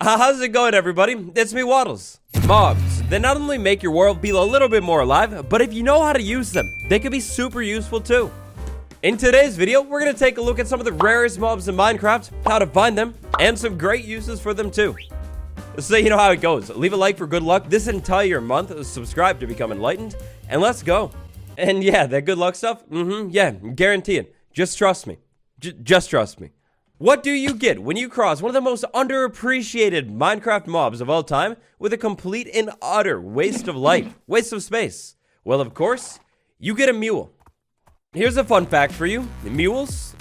How's it going, everybody? It's me, Waddles. Mobs, they not only make your world feel a little bit more alive, but if you know how to use them, they can be super useful too. In today's video, we're going to take a look at some of the rarest mobs in Minecraft, how to find them, and some great uses for them too. So you know how it goes. Leave a like for good luck this entire month, subscribe to become enlightened, and let's go. And yeah, that good luck stuff, yeah, guarantee it. Just trust me. Just trust me. What do you get when you cross one of the most underappreciated Minecraft mobs of all time with a complete and utter waste of life, waste of space? Well, of course, you get a mule. Here's a fun fact for you. Mules,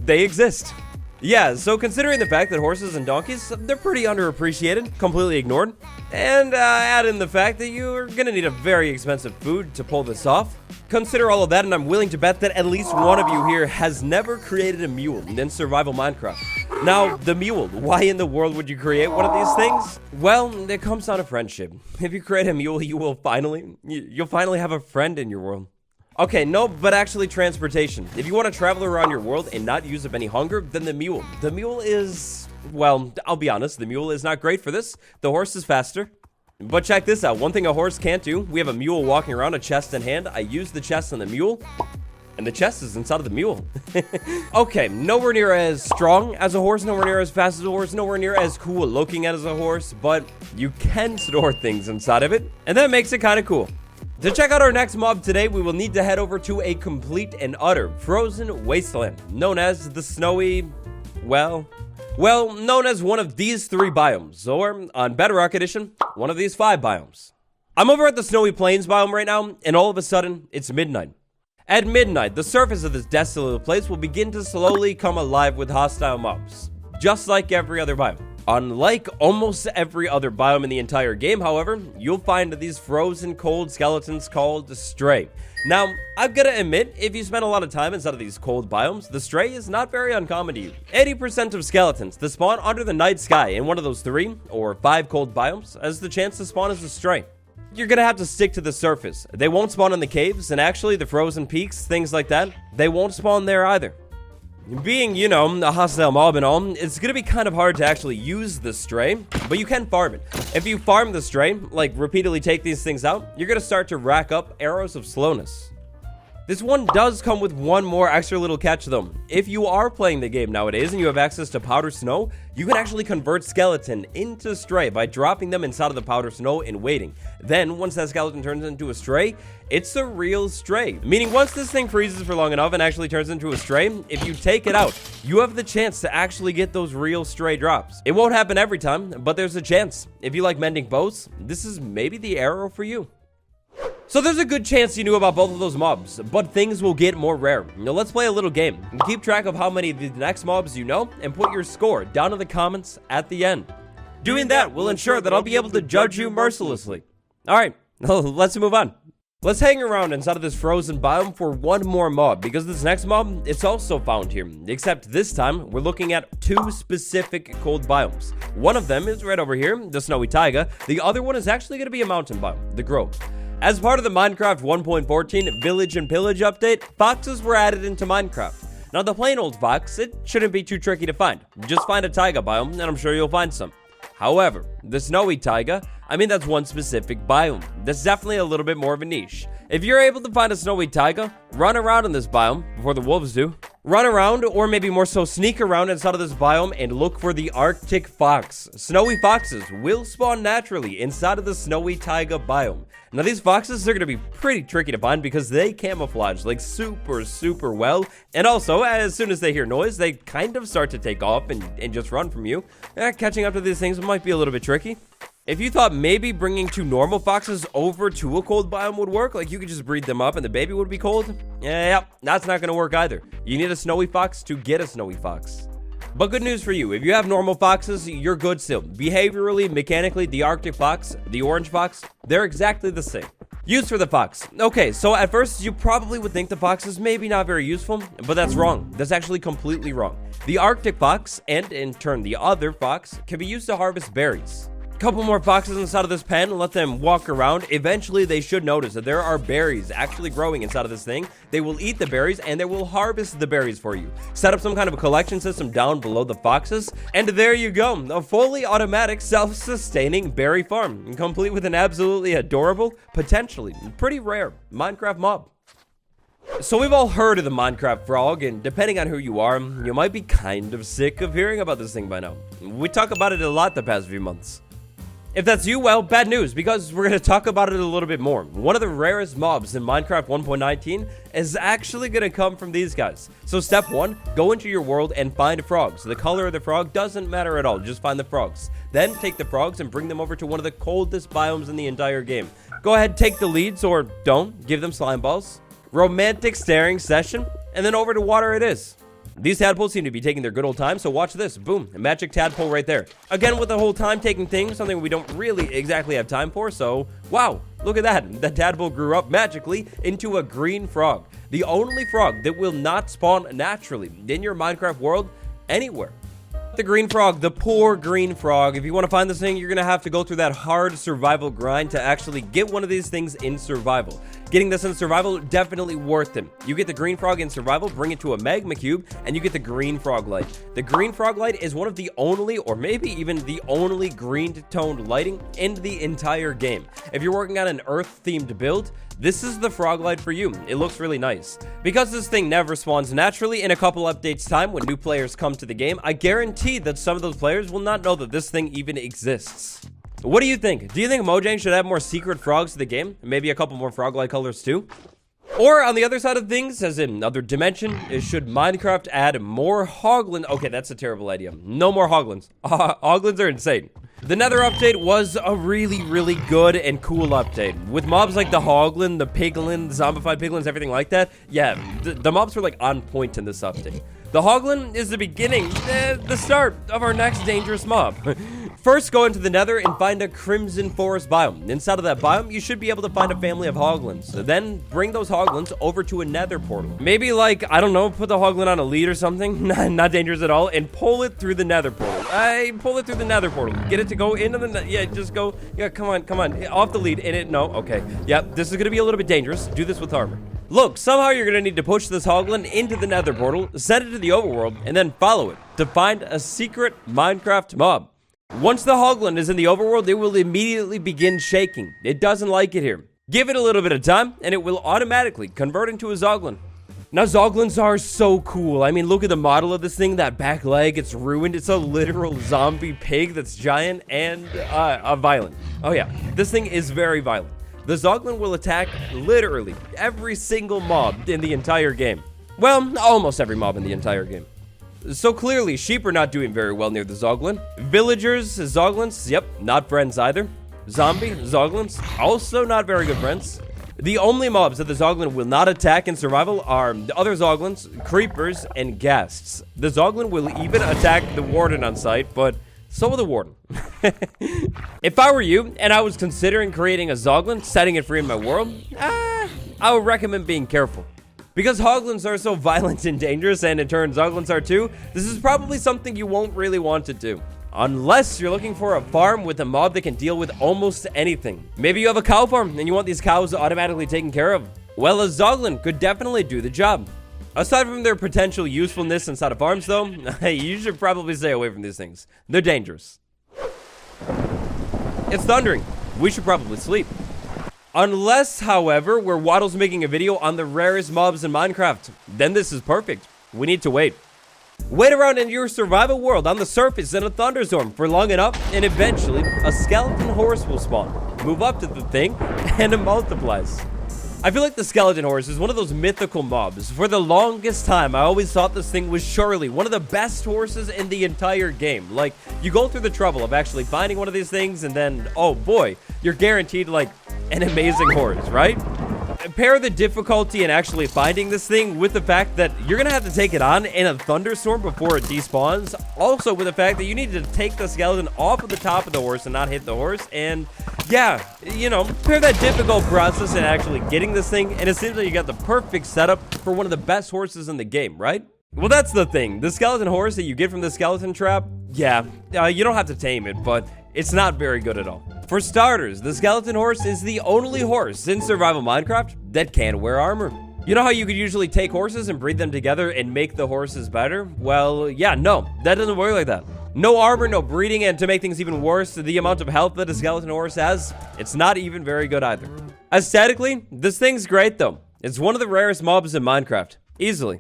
they exist. Yeah, so considering the fact that horses and donkeys, they're pretty underappreciated, completely ignored, and add in the fact that you're gonna need a very expensive food to pull this off. Consider all of that, and I'm willing to bet that at least one of you here has never created a mule in survival Minecraft. Now, the mule, why in the world would you create one of these things? Well, it comes down to friendship. If you create a mule, you'll finally have a friend in your world. Okay, no, but actually transportation. If you want to travel around your world and not use up any hunger, then the mule. The mule is, well, I'll be honest, the mule is not great for this. The horse is faster. But check this out, one thing a horse can't do, we have a mule walking around, a chest in hand. I use the chest on the mule, and the chest is inside of the mule. Okay, nowhere near as strong as a horse, nowhere near as fast as a horse, nowhere near as cool looking as a horse, but you can store things inside of it, and that makes it kind of cool. To check out our next mob today, we will need to head over to a complete and utter frozen wasteland, known as the snowy, well, known as one of these 3 biomes, or, on Bedrock Edition, one of these 5 biomes. I'm over at the Snowy Plains biome right now, and all of a sudden, it's midnight. At midnight, the surface of this desolate place will begin to slowly come alive with hostile mobs, just like every other biome. Unlike almost every other biome in the entire game, however, you'll find these frozen cold skeletons called stray. Now, I'm gonna admit, if you spend a lot of time inside of these cold biomes, the stray is not very uncommon to you. 80% of skeletons that spawn under the night sky in one of those 3 or 5 cold biomes has the chance to spawn as a stray. You're gonna have to stick to the surface. They won't spawn in the caves, and actually the frozen peaks, things like that, they won't spawn there either. Being, you know, a hostile mob and all, it's gonna be kind of hard to actually use the stray, but you can farm it. If you farm the stray, like repeatedly take these things out, you're gonna start to rack up arrows of slowness. This one does come with one more extra little catch though. If you are playing the game nowadays and you have access to powder snow, you can actually convert skeleton into stray by dropping them inside of the powder snow and waiting. Then, once that skeleton turns into a stray, it's a real stray. Meaning once this thing freezes for long enough and actually turns into a stray, if you take it out, you have the chance to actually get those real stray drops. It won't happen every time, but there's a chance. If you like mending bows, this is maybe the arrow for you. So there's a good chance you knew about both of those mobs, but things will get more rare. Now let's play a little game. Keep track of how many of the next mobs you know, and put your score down in the comments at the end. Doing that will ensure that I'll be able to judge you mercilessly. Alright, let's move on. Let's hang around inside of this frozen biome for one more mob, because this next mob, it's also found here. Except this time, we're looking at 2 specific cold biomes. One of them is right over here, the snowy taiga. The other one is actually going to be a mountain biome, the grove. As part of the Minecraft 1.14 Village and Pillage update, foxes were added into Minecraft. Now the plain old fox, it shouldn't be too tricky to find. Just find a taiga biome and I'm sure you'll find some. However, the snowy taiga, that's one specific biome. That's definitely a little bit more of a niche. If you're able to find a snowy taiga, run around in this biome before the wolves do. Run around, or maybe more so sneak around inside of this biome and look for the Arctic fox. Snowy foxes will spawn naturally inside of the snowy taiga biome. Now these foxes, they're going to be pretty tricky to find because they camouflage like super well. And also, as soon as they hear noise, they kind of start to take off and just run from you. Catching up to these things might be a little bit tricky. If you thought maybe bringing 2 normal foxes over to a cold biome would work, like you could just breed them up and the baby would be cold, yeah, that's not going to work either. You need a snowy fox to get a snowy fox. But good news for you, if you have normal foxes, you're good still. Behaviorally, mechanically, the Arctic fox, the orange fox, they're exactly the same. Use for the fox. Okay, so at first, you probably would think the fox is maybe not very useful, but that's wrong. That's actually completely wrong. The Arctic fox, and in turn the other fox, can be used to harvest berries. Couple more foxes inside of this pen and let them walk around. Eventually, they should notice that there are berries actually growing inside of this thing. They will eat the berries and they will harvest the berries for you. Set up some kind of a collection system down below the foxes. And there you go. A fully automatic, self-sustaining berry farm, complete with an absolutely adorable, potentially pretty rare Minecraft mob. So we've all heard of the Minecraft frog, and depending on who you are, you might be kind of sick of hearing about this thing by now. We talk about it a lot the past few months. If that's you, well, bad news, because we're going to talk about it a little bit more. One of the rarest mobs in Minecraft 1.19 is actually going to come from these guys. So step 1, go into your world and find frogs. The color of the frog doesn't matter at all, just find the frogs. Then take the frogs and bring them over to one of the coldest biomes in the entire game. Go ahead, take the leads, or don't, give them slime balls. Romantic staring session, and then over to water it is. These tadpoles seem to be taking their good old time, so watch this. Boom, a magic tadpole right there. Again, with the whole time-taking thing, something we don't really exactly have time for, so wow, look at that. The tadpole grew up magically into a green frog. The only frog that will not spawn naturally in your Minecraft world anywhere. The green frog, the poor green frog. If you want to find this thing, you're going to have to go through that hard survival grind to actually get one of these things in survival. Getting this in survival, definitely worth it. You get the green frog in survival, bring it to a magma cube, and you get the green frog light. The green frog light is one of the only, or maybe even the only green-toned lighting in the entire game. If you're working on an earth-themed build, this is the frog light for you. It looks really nice. Because this thing never spawns naturally, in a couple updates time when new players come to the game, I guarantee that some of those players will not know that this thing even exists. What do you think? Do you think Mojang should add more secret frogs to the game? Maybe a couple more frog-like colors too? Or on the other side of things, as in another dimension, should Minecraft add more hoglins? Okay, that's a terrible idea. No more hoglins. Hoglins are insane. The Nether update was a really good and cool update. With mobs like the hoglin, the piglin, the zombified piglins, everything like that, yeah, the mobs were like on point in this update. The hoglin is the beginning, the start of our next dangerous mob. First, go into the Nether and find a crimson forest biome. Inside of that biome, you should be able to find a family of hoglins. Then, bring those hoglins over to a Nether portal. Maybe like, I don't know, put the hoglin on a lead or something. Not dangerous at all. And pull it through the Nether portal. Pull it through the Nether portal. Get it to go into the, yeah, just go. Yeah, come on. Off the lead. In it, no, okay. Yep, this is gonna be a little bit dangerous. Do this with armor. Look, somehow you're gonna need to push this hoglin into the Nether portal, send it to the overworld, and then follow it to find a secret Minecraft mob. Once the hoglin is in the overworld, it will immediately begin shaking. It doesn't like it here. Give it a little bit of time, and it will automatically convert into a zoglin. Now, zoglins are so cool. I mean, look at the model of this thing. That back leg, it's ruined. It's a literal zombie pig that's giant and violent. Oh yeah, this thing is very violent. The zoglin will attack literally every single mob in the entire game. Well, almost every mob in the entire game. So clearly, sheep are not doing very well near the zoglin. Villagers, zoglins, yep, not friends either. Zombie, zoglins, also not very good friends. The only mobs that the zoglin will not attack in survival are the other zoglins, creepers, and ghasts. The zoglin will even attack the warden on sight, but so will the warden. If I were you, and I was considering creating a zoglin, setting it free in my world, I would recommend being careful. Because hoglins are so violent and dangerous, and in turn zoglins are too, this is probably something you won't really want to do. Unless you're looking for a farm with a mob that can deal with almost anything. Maybe you have a cow farm and you want these cows automatically taken care of. Well, a zoglin could definitely do the job. Aside from their potential usefulness inside of farms though, you should probably stay away from these things. They're dangerous. It's thundering. We should probably sleep. Unless, however, we're Waddle's making a video on the rarest mobs in Minecraft. Then this is perfect. We need to wait. Wait around in your survival world on the surface in a thunderstorm for long enough, and eventually a skeleton horse will spawn. Move up to the thing, and it multiplies. I feel like the skeleton horse is one of those mythical mobs. For the longest time, I always thought this thing was surely one of the best horses in the entire game. Like, you go through the trouble of actually finding one of these things, and then, oh boy, you're guaranteed, like, an amazing horse, right? Pair the difficulty in actually finding this thing with the fact that you're gonna have to take it on in a thunderstorm before it despawns. Also with the fact that you need to take the skeleton off of the top of the horse and not hit the horse. And yeah, you know, pair that difficult process in actually getting this thing, and it seems like you got the perfect setup for one of the best horses in the game, right? Well, that's the thing. The skeleton horse that you get from the skeleton trap, yeah, you don't have to tame it, but It's not very good at all. For starters, the skeleton horse is the only horse in survival Minecraft that can wear armor. You know how you could usually take horses and breed them together and make the horses better? Well, yeah, no, that doesn't work like that. No armor, no breeding, and to make things even worse, the amount of health that a skeleton horse has, it's not even very good either. Aesthetically, this thing's great though. It's one of the rarest mobs in Minecraft. Easily.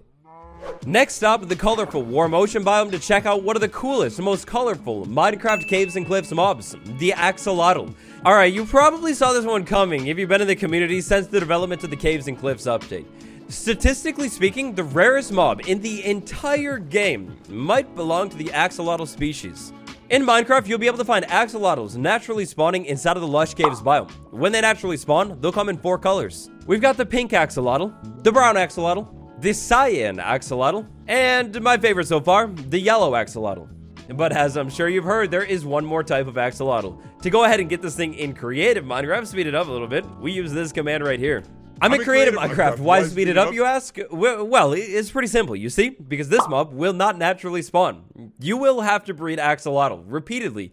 Next up, the colorful warm ocean biome to check out one of the coolest, most colorful Minecraft caves and cliffs mobs, the axolotl. Alright, you probably saw this one coming if you've been in the community since the development of the caves and cliffs update. Statistically speaking, the rarest mob in the entire game might belong to the axolotl species. In Minecraft, you'll be able to find axolotls naturally spawning inside of the lush caves biome. When they naturally spawn, they'll come in 4 colors. We've got the pink axolotl, the brown axolotl, the cyan axolotl, and my favorite so far, the yellow axolotl. But as I'm sure you've heard, there is one more type of axolotl. To go ahead and get this thing in creative Minecraft, speed it up a little bit, we use this command right here. I'm in creative Minecraft. Why speed it up, you ask? Well, it's pretty simple, you see? Because this mob will not naturally spawn. You will have to breed axolotl repeatedly,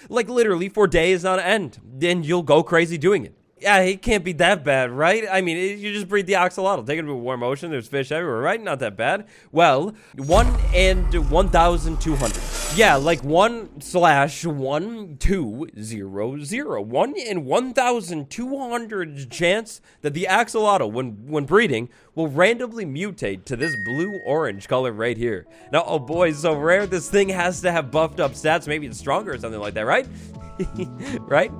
like literally for days on end. Then you'll go crazy doing it. Yeah, it can't be that bad, right? I mean, you just breed the axolotl. Take it to a warm ocean. There's fish everywhere, right? Not that bad. Well, 1 in 1,200. Yeah, like 1/1200. 1 in 1,200 chance that the axolotl, when breeding, will randomly mutate to this blue-orange color right here. Now, oh boy, so rare. This thing has to have buffed up stats. Maybe it's stronger or something like that, right? Right?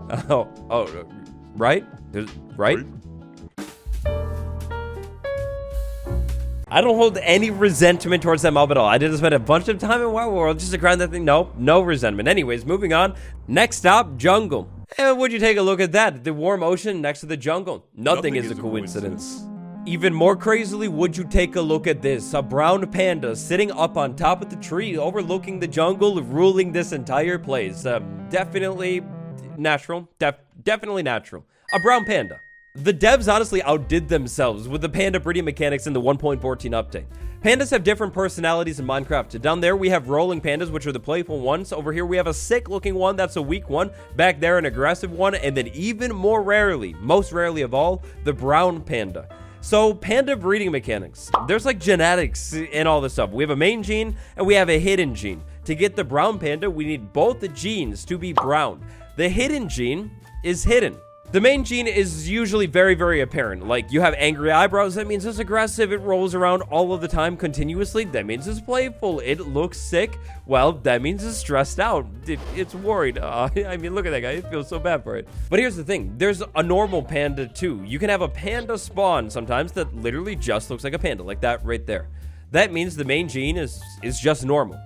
Right? Right? I don't hold any resentment towards that mob at all. I didn't spend a bunch of time in WoW World just to grind that thing. No resentment. Anyways, moving on. Next stop, jungle. And would you take a look at that? The warm ocean next to the jungle. Nothing is a coincidence. Even more crazily, would you take a look at this? A brown panda sitting up on top of the tree, overlooking the jungle, ruling this entire place. Definitely natural. Definitely natural. A brown panda. The devs honestly outdid themselves with the panda breeding mechanics in the 1.14 update. Pandas have different personalities in Minecraft. Down there we have rolling pandas, which are the playful ones. Over here we have a sick looking one, that's a weak one. Back there an aggressive one, and then even more rarely, most rarely of all, the brown panda. So panda breeding mechanics, there's like genetics and all this stuff. We have a main gene and we have a hidden gene. To get the brown panda, we need both the genes to be brown. The hidden gene is hidden. The main gene is usually very apparent. Like, you have angry eyebrows, that means it's aggressive. It rolls around all of the time continuously, that means it's playful. It looks sick, well, that means it's stressed out. It's worried. I mean, look at that guy. It feels so bad for it. But here's the thing. There's a normal panda too. You can have a panda spawn sometimes that literally just looks like a panda, like that right there. That means the main gene is just normal.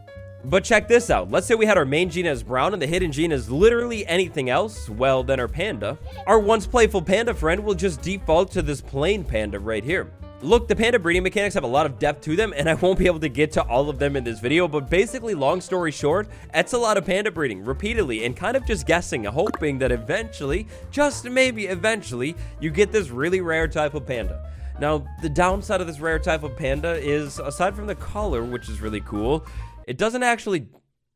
But check this out. Let's say we had our main gene as brown and the hidden gene is literally anything else. Well, then our panda, our once playful panda friend, will just default to this plain panda right here. Look, the panda breeding mechanics have a lot of depth to them, and I won't be able to get to all of them in this video, but basically, long story short, it's a lot of panda breeding repeatedly and kind of just guessing, hoping that eventually, just maybe eventually, you get this really rare type of panda. Now, the downside of this rare type of panda is, aside from the color, which is really cool, it doesn't actually,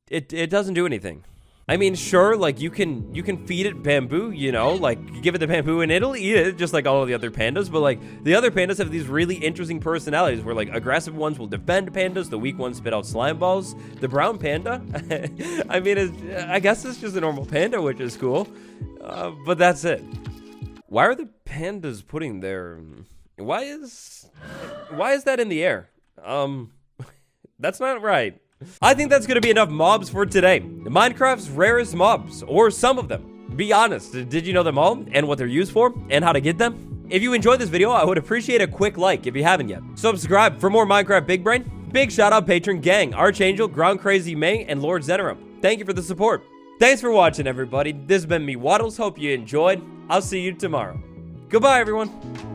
it doesn't do anything. I mean, sure, like, you can feed it bamboo, you know, like, you give it the bamboo and it'll eat it, just like all of the other pandas, but, like, the other pandas have these really interesting personalities, where, like, aggressive ones will defend pandas, the weak ones spit out slime balls. The brown panda, I mean, I guess it's just a normal panda, which is cool, but that's it. Why are the pandas putting their, why is that in the air? That's not right. I think that's going to be enough mobs for today. Minecraft's rarest mobs, or some of them. Be honest, did you know them all, and what they're used for, and how to get them? If you enjoyed this video, I would appreciate a quick like if you haven't yet. Subscribe for more Minecraft Big Brain. Big shout out Patron Gang, Archangel, Ground Crazy May, and Lord Zenerum. Thank you for the support. Thanks for watching, everybody. This has been me, Waddles. Hope you enjoyed. I'll see you tomorrow. Goodbye, everyone.